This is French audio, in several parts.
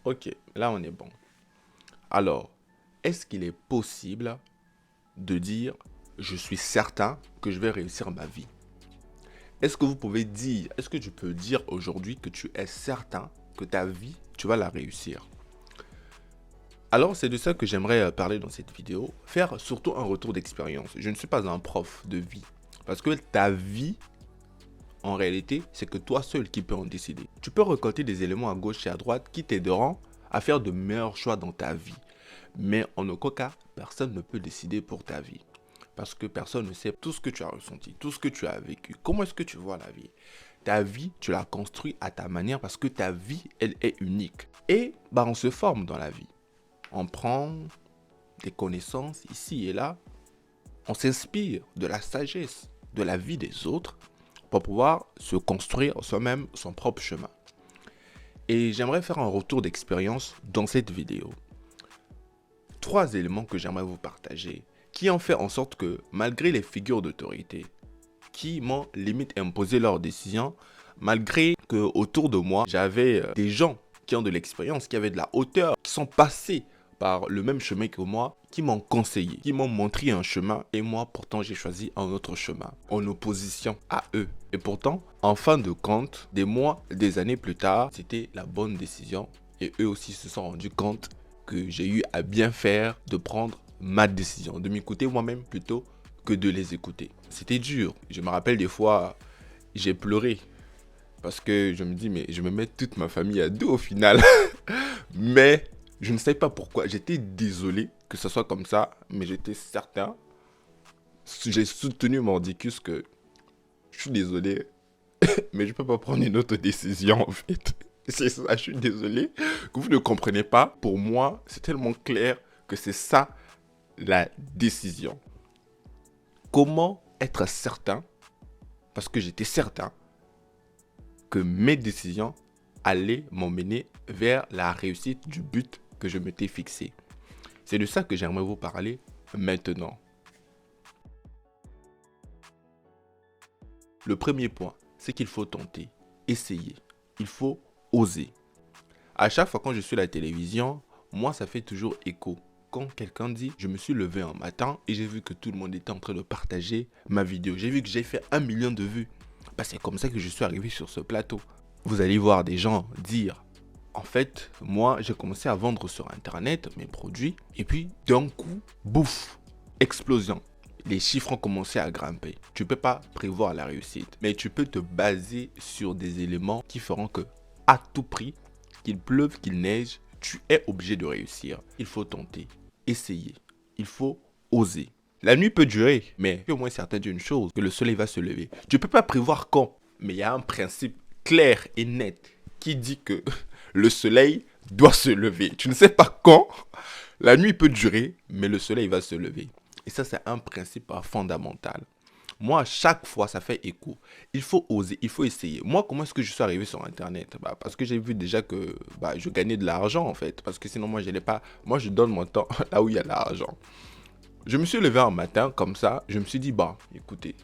Ok, là on est bon. Alors, est-ce qu'il est possible de dire je suis certain que je vais réussir ma vie? Est-ce que vous pouvez dire, est-ce que tu peux dire aujourd'hui que tu es certain que ta vie, tu vas la réussir? Alors, c'est de ça que j'aimerais parler dans cette vidéo, faire surtout un retour d'expérience. Je ne suis pas un prof de vie, parce que ta vie, en réalité, c'est que toi seul qui peux en décider. Tu peux récolter des éléments à gauche et à droite qui t'aideront à faire de meilleurs choix dans ta vie. Mais en aucun cas, personne ne peut décider pour ta vie. Parce que personne ne sait tout ce que tu as ressenti, tout ce que tu as vécu. Comment est-ce que tu vois la vie? Ta vie, tu la construis à ta manière parce que ta vie, elle est unique. Et on se forme dans la vie. On prend des connaissances ici et là. On s'inspire de la sagesse de la vie des autres pour pouvoir se construire soi-même son propre chemin. Et j'aimerais faire un retour d'expérience dans cette vidéo. 3 éléments que j'aimerais vous partager qui ont fait en sorte que malgré les figures d'autorité qui m'ont limite imposé leurs décisions, malgré que autour de moi j'avais des gens qui ont de l'expérience, qui avaient de la hauteur, qui sont passés par le même chemin que moi, qui m'ont conseillé, qui m'ont montré un chemin et moi pourtant j'ai choisi un autre chemin en opposition à eux. Et pourtant, en fin de compte, des mois, des années plus tard, c'était la bonne décision et eux aussi se sont rendus compte que j'ai eu à bien faire de prendre ma décision, de m'écouter moi-même plutôt que de les écouter. C'était dur. Je me rappelle des fois, j'ai pleuré parce que je me dis, mais je me mets toute ma famille à dos au final. Mais je ne sais pas pourquoi. J'étais désolé que ce soit comme ça, mais j'étais certain. J'ai soutenu Mordicus que je suis désolé, mais je ne peux pas prendre une autre décision en fait. C'est ça, je suis désolé que vous ne comprenez pas. Pour moi, c'est tellement clair que c'est ça la décision. Comment être certain, parce que j'étais certain que mes décisions allaient m'emmener vers la réussite du but que je m'étais fixé. C'est de ça que j'aimerais vous parler maintenant. Le premier point, c'est qu'il faut tenter, essayer. Il faut oser. À chaque fois quand je suis à la télévision, moi ça fait toujours écho. Quand quelqu'un dit, je me suis levé un matin et j'ai vu que tout le monde était en train de partager ma vidéo. J'ai vu que j'ai fait 1 million de vues. C'est comme ça que je suis arrivé sur ce plateau. Vous allez voir des gens dire, en fait, moi j'ai commencé à vendre sur internet mes produits et puis d'un coup, bouf, explosion. Les chiffres ont commencé à grimper. Tu ne peux pas prévoir la réussite, mais tu peux te baser sur des éléments qui feront que, à tout prix, qu'il pleuve, qu'il neige, tu es obligé de réussir. Il faut tenter, essayer, il faut oser. La nuit peut durer, mais tu es au moins certain d'une chose, que le soleil va se lever. Tu ne peux pas prévoir quand, mais il y a un principe clair et net qui dit que le soleil doit se lever. Tu ne sais pas quand, la nuit peut durer, mais le soleil va se lever. Et ça, c'est un principe fondamental. Moi, à chaque fois, ça fait écho. Il faut oser, il faut essayer. Moi, comment est-ce que je suis arrivé sur Internet? Parce que j'ai vu déjà que je gagnais de l'argent, en fait. Parce que sinon, moi, je n'ai pas... Moi, je donne mon temps là où il y a de l'argent. Je me suis levé un matin, comme ça. Je me suis dit, écoutez,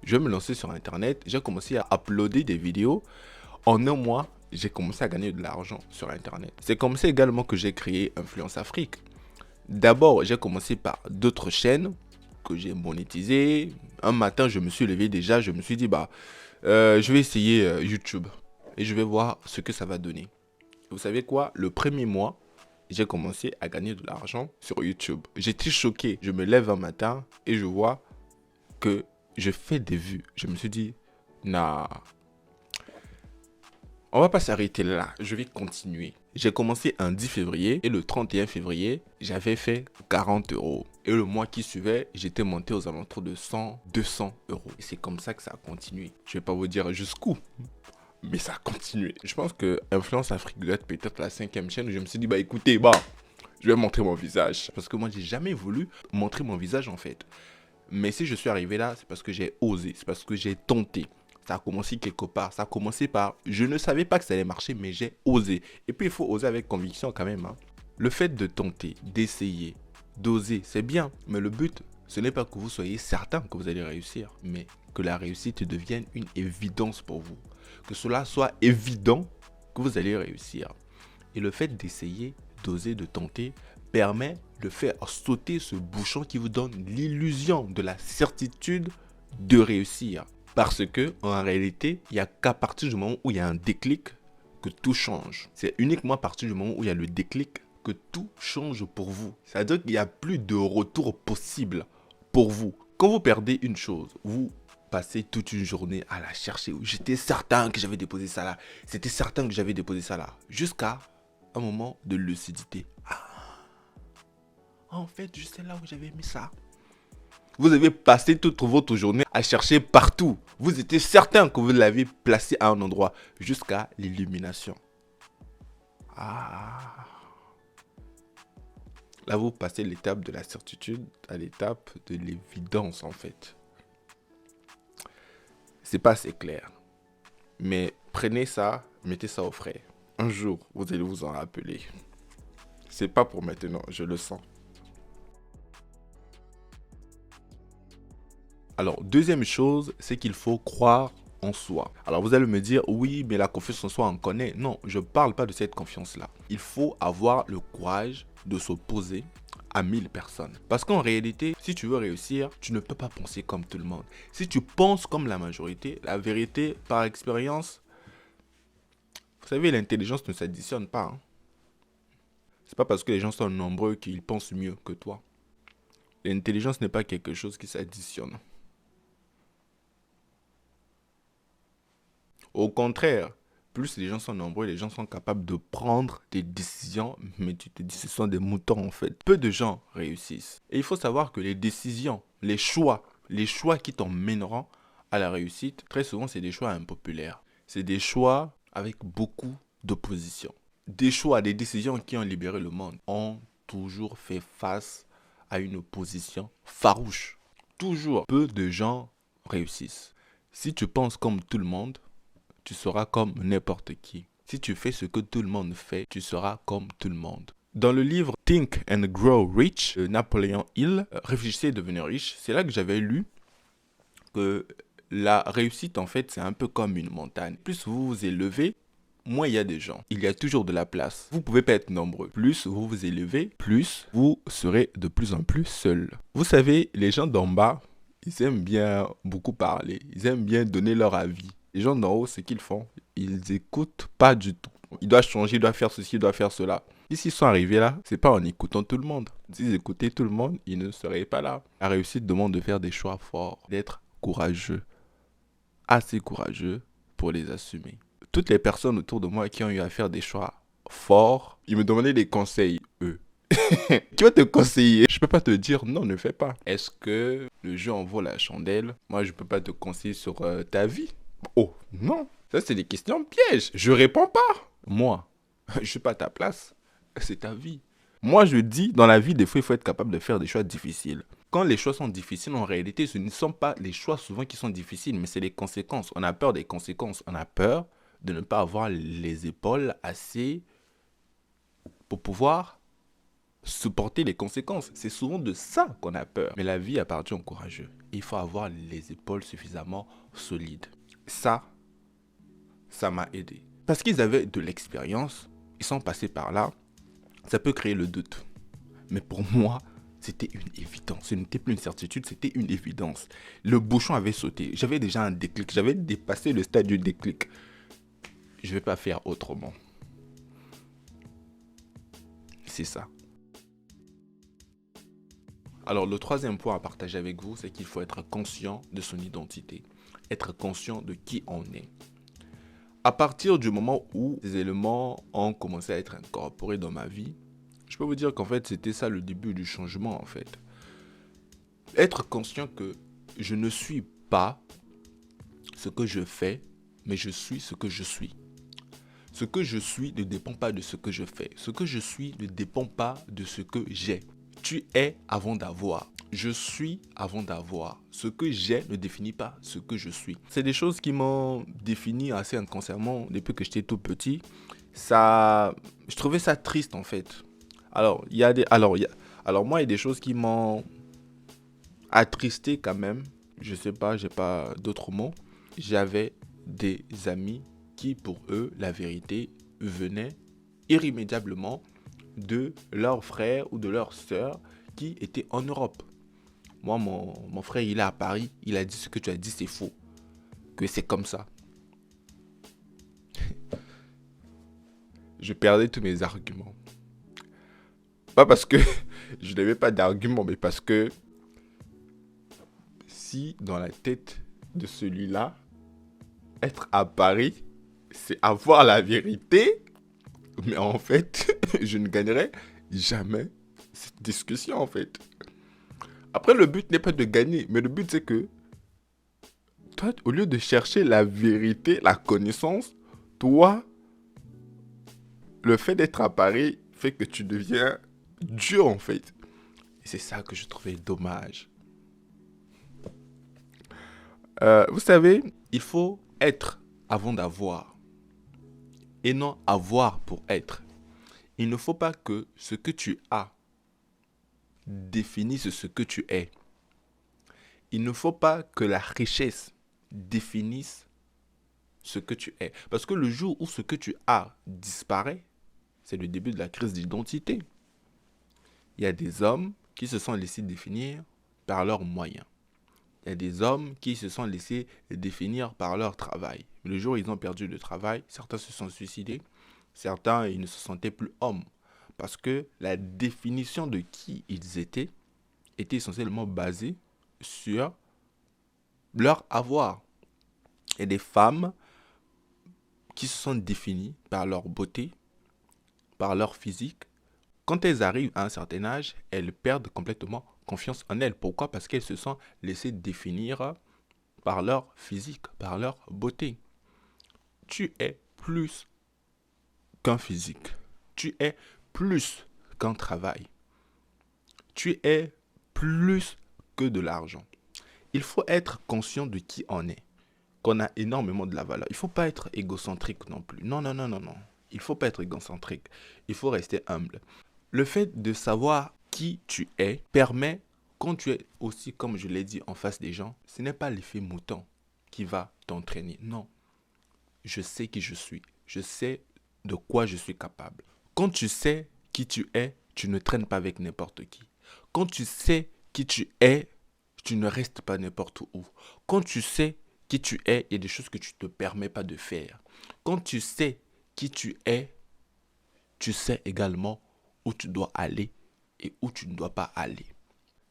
je vais me lancer sur Internet. J'ai commencé à uploader des vidéos. En un mois, j'ai commencé à gagner de l'argent sur Internet. C'est comme ça également que j'ai créé Influence Afrique. D'abord, j'ai commencé par d'autres chaînes que j'ai monétisées. Un matin, je me suis levé déjà, je me suis dit, je vais essayer YouTube et je vais voir ce que ça va donner. Vous savez quoi? Le premier mois, j'ai commencé à gagner de l'argent sur YouTube. J'étais choqué. Je me lève un matin et je vois que je fais des vues. Je me suis dit, nah, on va pas s'arrêter là, je vais continuer. J'ai commencé un 10 février et le 31 février, j'avais fait 40 euros. Et le mois qui suivait, j'étais monté aux alentours de 100, 200 euros. Et c'est comme ça que ça a continué. Je vais pas vous dire jusqu'où, mais ça a continué. Je pense que Influence Afrique doit être peut-être la 5e chaîne où je me suis dit, écoutez, je vais montrer mon visage. Parce que moi, j'ai jamais voulu montrer mon visage en fait. Mais si je suis arrivé là, c'est parce que j'ai osé, c'est parce que j'ai tenté. Ça a commencé quelque part. Ça a commencé par, je ne savais pas que ça allait marcher, mais j'ai osé. Et puis, il faut oser avec conviction quand même. Le fait de tenter, d'essayer, d'oser, c'est bien. Mais le but, ce n'est pas que vous soyez certain que vous allez réussir, mais que la réussite devienne une évidence pour vous. Que cela soit évident que vous allez réussir. Et le fait d'essayer, d'oser, de tenter, permet de faire sauter ce bouchon qui vous donne l'illusion de la certitude de réussir. Parce que, en réalité, il n'y a qu'à partir du moment où il y a un déclic que tout change. C'est uniquement à partir du moment où il y a le déclic que tout change pour vous. C'est-à-dire qu'il n'y a plus de retour possible pour vous. Quand vous perdez une chose, vous passez toute une journée à la chercher. J'étais certain que j'avais déposé ça là. C'était certain que j'avais déposé ça là. Jusqu'à un moment de lucidité. Ah, en fait, je sais là où j'avais mis ça. Vous avez passé toute votre journée à chercher partout. Vous étiez certain que vous l'avez placé à un endroit jusqu'à l'illumination. Ah. Là, vous passez l'étape de la certitude à l'étape de l'évidence, en fait. C'est pas assez clair. Mais prenez ça, mettez ça au frais. Un jour, vous allez vous en rappeler. C'est pas pour maintenant, je le sens. Alors, deuxième chose, c'est qu'il faut croire en soi. Alors, vous allez me dire, oui, mais la confiance en soi, on connaît. Non, je ne parle pas de cette confiance-là. Il faut avoir le courage de s'opposer à 1000 personnes. Parce qu'en réalité, si tu veux réussir, tu ne peux pas penser comme tout le monde. Si tu penses comme la majorité, la vérité, par expérience, vous savez, l'intelligence ne s'additionne pas. Hein. C'est pas parce que les gens sont nombreux qu'ils pensent mieux que toi. L'intelligence n'est pas quelque chose qui s'additionne. Au contraire, plus les gens sont nombreux, les gens sont capables de prendre des décisions, mais tu te dis ce sont des moutons en fait. Peu de gens réussissent. Et il faut savoir que les décisions, les choix qui t'emmèneront à la réussite, très souvent c'est des choix impopulaires. C'est des choix avec beaucoup d'opposition. Des choix, des décisions qui ont libéré le monde ont toujours fait face à une opposition farouche. Toujours, peu de gens réussissent. Si tu penses comme tout le monde, tu seras comme n'importe qui. Si tu fais ce que tout le monde fait, tu seras comme tout le monde. Dans le livre Think and Grow Rich de Napoléon Hill, Réfléchissez et devenez riche, c'est là que j'avais lu que la réussite, en fait, c'est un peu comme une montagne. Plus vous vous élevez, moins il y a des gens. Il y a toujours de la place. Vous pouvez pas être nombreux. Plus vous vous élevez, plus vous serez de plus en plus seul. Vous savez, les gens d'en bas, ils aiment bien beaucoup parler. Ils aiment bien donner leur avis. Les gens d'en haut, ce qu'ils font, ils écoutent pas du tout. Il doit changer, il doit faire ceci, il doit faire cela. Et s'ils sont arrivés là, c'est pas en écoutant tout le monde. S'ils écoutaient tout le monde, ils ne seraient pas là. La réussite demande de faire des choix forts, d'être courageux, assez courageux pour les assumer. Toutes les personnes autour de moi qui ont eu à faire des choix forts, ils me demandaient des conseils, eux. Qui va te conseiller? Je peux pas te dire non, ne fais pas. Est-ce que le jeu en vaut la chandelle? Moi, je peux pas te conseiller sur ta vie. Oh, non. Ça, c'est des questions pièges. Je réponds pas. Moi, je suis pas à ta place. C'est ta vie. Moi, je dis, dans la vie, des fois, il faut être capable de faire des choix difficiles. Quand les choix sont difficiles, en réalité, ce ne sont pas les choix souvent qui sont difficiles, mais c'est les conséquences. On a peur des conséquences. On a peur de ne pas avoir les épaules assez pour pouvoir supporter les conséquences. C'est souvent de ça qu'on a peur. Mais la vie appartient aux courageux. Il faut avoir les épaules suffisamment solides. Ça m'a aidé. Parce qu'ils avaient de l'expérience, ils sont passés par là, ça peut créer le doute. Mais pour moi, c'était une évidence. Ce n'était plus une certitude, c'était une évidence. Le bouchon avait sauté. J'avais déjà un déclic. J'avais dépassé le stade du déclic. Je ne vais pas faire autrement. C'est ça. Alors, le troisième point à partager avec vous, c'est qu'il faut être conscient de son identité. Être conscient de qui on est. À partir du moment où ces éléments ont commencé à être incorporés dans ma vie, je peux vous dire qu'en fait, c'était ça le début du changement, en fait. Être conscient que je ne suis pas ce que je fais, mais je suis ce que je suis. Ce que je suis ne dépend pas de ce que je fais. Ce que je suis ne dépend pas de ce que j'ai. Tu es avant d'avoir. Je suis avant d'avoir. Ce que j'ai ne définit pas ce que je suis. C'est des choses qui m'ont défini assez inconsciemment depuis que j'étais tout petit. Je trouvais ça triste en fait. Alors, moi, il y a des choses qui m'ont attristé quand même. Je sais pas, j'ai pas d'autres mots. J'avais des amis qui, pour eux, la vérité venait irrémédiablement de leur frère ou de leur sœur qui était en Europe. Moi, mon frère, il est à Paris. Il a dit ce que tu as dit, c'est faux. Que c'est comme ça. Je perdais tous mes arguments. Pas parce que je n'avais pas d'arguments, mais parce que si dans la tête de celui-là, être à Paris, c'est avoir la vérité, mais en fait, je ne gagnerai jamais cette discussion, en fait. Après, le but n'est pas de gagner, mais le but, c'est que toi, au lieu de chercher la vérité, la connaissance, toi, le fait d'être à Paris fait que tu deviens dur, en fait. Et c'est ça que je trouvais dommage. Vous savez, il faut être avant d'avoir. Et non avoir pour être. Il ne faut pas que ce que tu as définisse ce que tu es. Il ne faut pas que la richesse définisse ce que tu es. Parce que le jour où ce que tu as disparaît, c'est le début de la crise d'identité. Il y a des hommes qui se sont laissés définir par leurs moyens. Il y a des hommes qui se sont laissés définir par leur travail. Le jour où ils ont perdu le travail, certains se sont suicidés, certains ils ne se sentaient plus hommes. Parce que la définition de qui ils étaient était essentiellement basée sur leur avoir. Il y a des femmes qui se sont définies par leur beauté, par leur physique. Quand elles arrivent à un certain âge, elles perdent complètement confiance en elles. Pourquoi? Parce qu'elles se sont laissées définir par leur physique, par leur beauté. Tu es plus qu'un physique. Tu es plus qu'un travail. Tu es plus que de l'argent. Il faut être conscient de qui on est, qu'on a énormément de la valeur. Il ne faut pas être égocentrique non plus. Non, non, non, non, non. Il ne faut pas être égocentrique. Il faut rester humble. Le fait de savoir qui tu es permet, quand tu es aussi, comme je l'ai dit, en face des gens, ce n'est pas l'effet mouton qui va t'entraîner. Non. Je sais qui je suis. Je sais de quoi je suis capable. Quand tu sais qui tu es, tu ne traînes pas avec n'importe qui. Quand tu sais qui tu es, tu ne restes pas n'importe où. Quand tu sais qui tu es, il y a des choses que tu ne te permets pas de faire. Quand tu sais qui tu es, tu sais également où tu dois aller et où tu ne dois pas aller.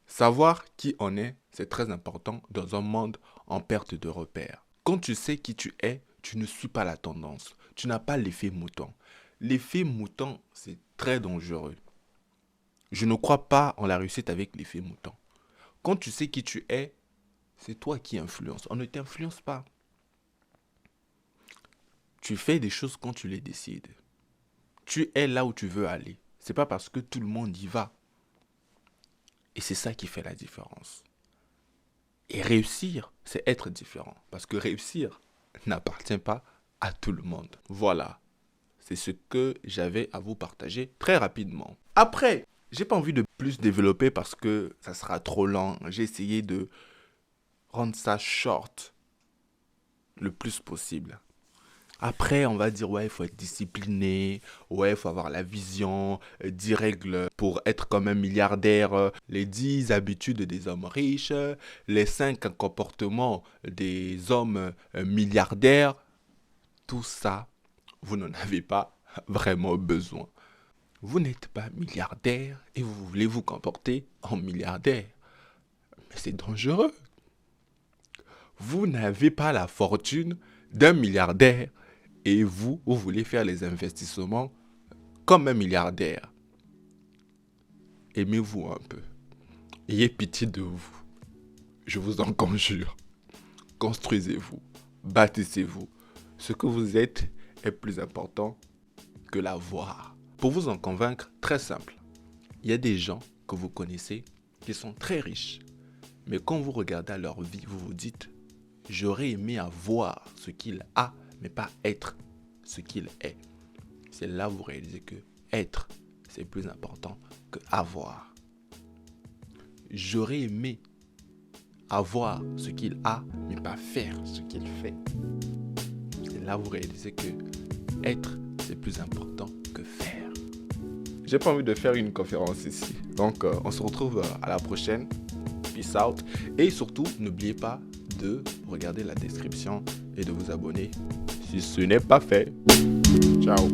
Savoir qui on est, c'est très important dans un monde en perte de repères. Quand tu sais qui tu es, tu ne suis pas la tendance. Tu n'as pas l'effet mouton. L'effet mouton, c'est très dangereux. Je ne crois pas en la réussite avec l'effet mouton. Quand tu sais qui tu es, c'est toi qui influences. On ne t'influence pas. Tu fais des choses quand tu les décides. Tu es là où tu veux aller. C'est pas parce que tout le monde y va. Et c'est ça qui fait la différence. Et réussir, c'est être différent. Parce que réussir n'appartient pas à tout le monde. Voilà. C'est ce que j'avais à vous partager très rapidement. Après, j'ai pas envie de plus développer parce que ça sera trop lent. J'ai essayé de rendre ça short le plus possible. Après, on va dire, ouais, il faut être discipliné, ouais, il faut avoir la vision, 10 règles pour être comme un milliardaire, les 10 habitudes des hommes riches, les 5 comportements des hommes milliardaires. Tout ça, vous n'en avez pas vraiment besoin. Vous n'êtes pas milliardaire et vous voulez vous comporter en milliardaire. Mais c'est dangereux. Vous n'avez pas la fortune d'un milliardaire et vous voulez faire les investissements comme un milliardaire. Aimez-vous un peu. Ayez pitié de vous. Je vous en conjure. Construisez-vous. Bâtissez-vous. Ce que vous êtes est plus important que l'avoir. Pour vous en convaincre, très simple. Il y a des gens que vous connaissez qui sont très riches. Mais quand vous regardez leur vie, vous vous dites, j'aurais aimé avoir ce qu'il a, mais pas être ce qu'il est. C'est là où vous réalisez que être, c'est plus important que avoir. J'aurais aimé avoir ce qu'il a, mais pas faire ce qu'il fait. C'est là où vous réalisez que être, c'est plus important que faire. j'ai pas envie de faire une conférence ici. Donc, on se retrouve à la prochaine. Peace out. Et surtout, n'oubliez pas de regarder la description et de vous abonner si ce n'est pas fait. Ciao.